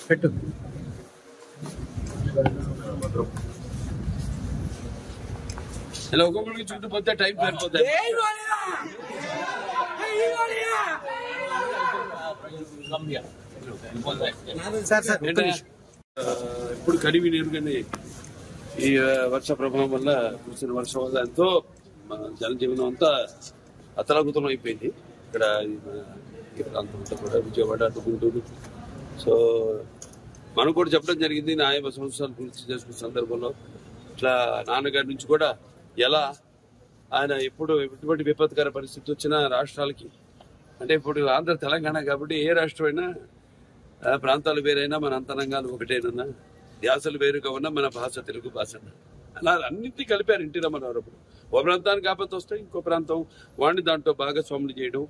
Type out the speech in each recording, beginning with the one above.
పెట్టు ఇలా ఒక్కొక్కరికి చుట్టుపోతే టైం సరిపోతుంది. ఇప్పుడు కడివి నీరుగానే ఈ వర్ష ప్రభావం వల్ల కురిసిన వర్షం వల్ల ఎంతో జనజీవనం అంతా అతలాకుతలం అయిపోయింది. ఇక్కడ ఈ ప్రాంతం అంతా కూడా విజయవాడ, గుంటూరు. సో మనం కూడా చెప్పడం జరిగింది. నా 50 సంవత్సరాలు పూర్తి చేసుకున్న సందర్భంలో ఇట్లా నాన్నగారి నుంచి కూడా ఎలా ఆయన ఎప్పుడు ఎటువంటి విపత్కర పరిస్థితి వచ్చినా రాష్ట్రాలకి, అంటే ఇప్పుడు ఆంధ్ర తెలంగాణ కాబట్టి ఏ రాష్ట్రం అయినా ప్రాంతాలు వేరైనా మన అంతరంగాలు ఒకటేనన్నా, ధ్యాసలు వేరుగా ఉన్నా మన భాష తెలుగు భాష అలా అన్నింటినీ కలిపారు ఎన్టీ రామారావు. అప్పుడు ఒక ప్రాంతానికి ఆపత్తి వస్తే ఇంకో ప్రాంతం వాడిని దాంట్లో భాగస్వాములు చేయడం,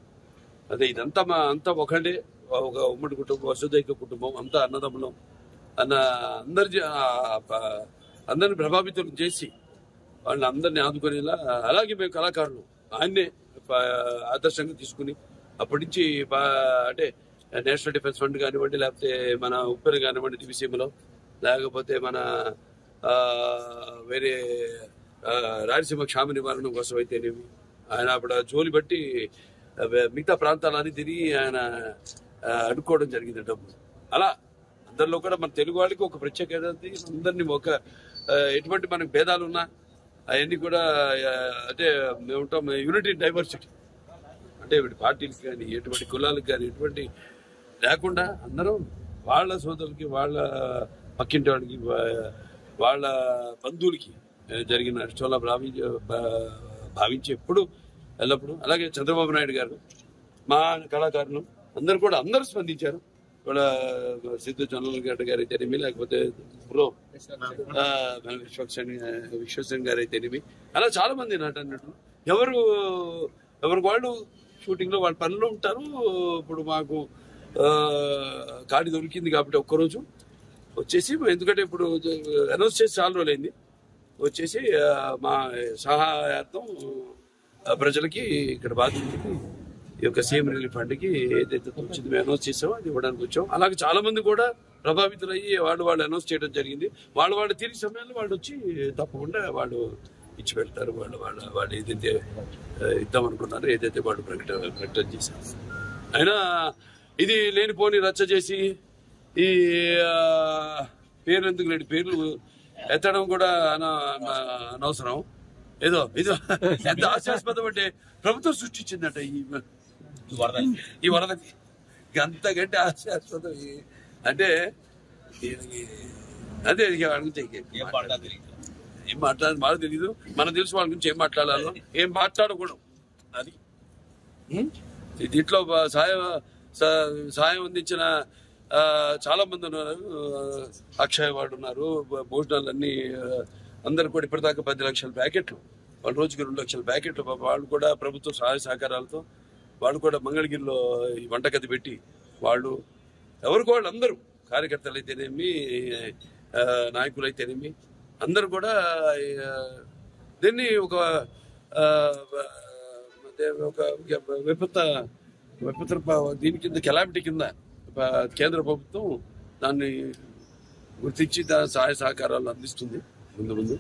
అదే ఇదంతా అంతా ఒకటే, ఒక ఉమ్మడి కుటుంబం, వసుదైక కుటుంబం, అంతా అన్నదమ్ములం అన్న అందరిని ప్రభావితం చేసి వాళ్ళని అందరినీ ఆదుకునేలా, అలాగే మేము కళాకారులు ఆయన్నే ఆదర్శంగా తీసుకుని అప్పటి నుంచి అంటే నేషనల్ డిఫెన్స్ ఫండ్ కానివ్వండి, లేకపోతే మన ఉప్పెన కానివ్వండి దివిసీమలో, లేకపోతే మన వేరే రాయలసీమ క్షామ నివారణ కోసం అయితేనేమి ఆయన అప్పుడు జోలి బట్టి మిగతా ప్రాంతాలన్నీ తిరిగి ఆయన అడుక్కోవడం జరిగింది డబ్బు. అలా అందరిలో కూడా మన తెలుగు వాళ్ళకి ఒక ప్రత్యేకత, అందరినీ ఒక ఎటువంటి మనకు భేదాలు ఉన్నా అవన్నీ కూడా అంటే మేము ఉంటాం యూనిటీ డైవర్సిటీ, అంటే పార్టీలకు కానీ ఎటువంటి కులాలకు కానీ ఎటువంటి లేకుండా అందరూ వాళ్ళ సోదరులకి, వాళ్ళ పక్కింటి వాడికి, వాళ్ళ బంధువులకి జరిగిన నష్టంలా భావించి ఎప్పుడు ఎల్లప్పుడు. అలాగే చంద్రబాబు నాయుడు గారు, మా కళాకారులు అందరూ స్పందించారు. వాళ్ళ సిద్ధు చంద్రబాబు గారు అయితేనేమి, లేకపోతే బ్రో విశ్వసేన్ గారు అయితేనేమి, అలా చాలా మంది నటులు ఎవరికి వాళ్ళు షూటింగ్ లో వాళ్ళ పనులు ఉంటారు. ఇప్పుడు మాకు ఖాళీ దొరికింది కాబట్టి ఒక్కరోజు వచ్చేసి, ఎందుకంటే ఇప్పుడు అనౌన్స్ చేసి చాలా రోజులైంది, వచ్చేసి మా సహాయార్థం ప్రజలకి ఇక్కడ బాధితులకి ఈ యొక్క సీఎం రిలీఫ్ ఫండ్కి ఏదైతే వచ్చింది మేము అనౌన్స్ చేసామో అది ఇవ్వడానికి వచ్చాం. అలాగే చాలా మంది కూడా ప్రభావితులయ్యి వాళ్ళు అనౌన్స్ చేయడం జరిగింది. వాళ్ళు తిరిగి సమయంలో వాళ్ళు వచ్చి తప్పకుండా వాళ్ళు ఇచ్చి పెడతారు. వాళ్ళు ఏదైతే ఇద్దామనుకున్నారో, ఏదైతే వాళ్ళు ప్రకటన చేశారు. అయినా ఇది లేనిపోని రచ్చ చేసి ఈ పేర్లు ఎందుకు లేని పేర్లు ఎత్తడం కూడా అనవసరం. ఏదో ఎంత హాస్యాస్పదం అంటే ప్రభుత్వం సృష్టించిందట ఈ వరదకి, అంతకంటే హాస్యాస్పదం అంటే అదే ఏం మాట్లాడాలి బాగా తెలియదు. మనం తెలుసు వాళ్ళ గురించి ఏం మాట్లాడాలో, ఏం మాట్లాడకూడదు. అది దీంట్లో సాయం అందించిన చాలా మంది ఉన్నారు. అక్షయ్ వాడు ఉన్నారు, భోజనాలన్నీ అందరు కూడా ఇప్పటిదాకా 10 లక్షల ప్యాకెట్లు, వాళ్ళ రోజుకి 2 లక్షల ప్యాకెట్లు వాళ్ళు కూడా ప్రభుత్వ సహాయ సహకారాలతో వాళ్ళు కూడా మంగళగిరిలో ఈ వంటగది పెట్టి వాళ్ళు అందరూ కార్యకర్తలు అయితేనేమి, నాయకులు అయితేనేమి అందరూ కూడా దీన్ని ఒక విపత్తు దీని కింద కెలామిటీ కింద కేంద్ర ప్రభుత్వం దాన్ని గుర్తించి దాని సహాయ సహకారాలు అందిస్తుంది ముందు.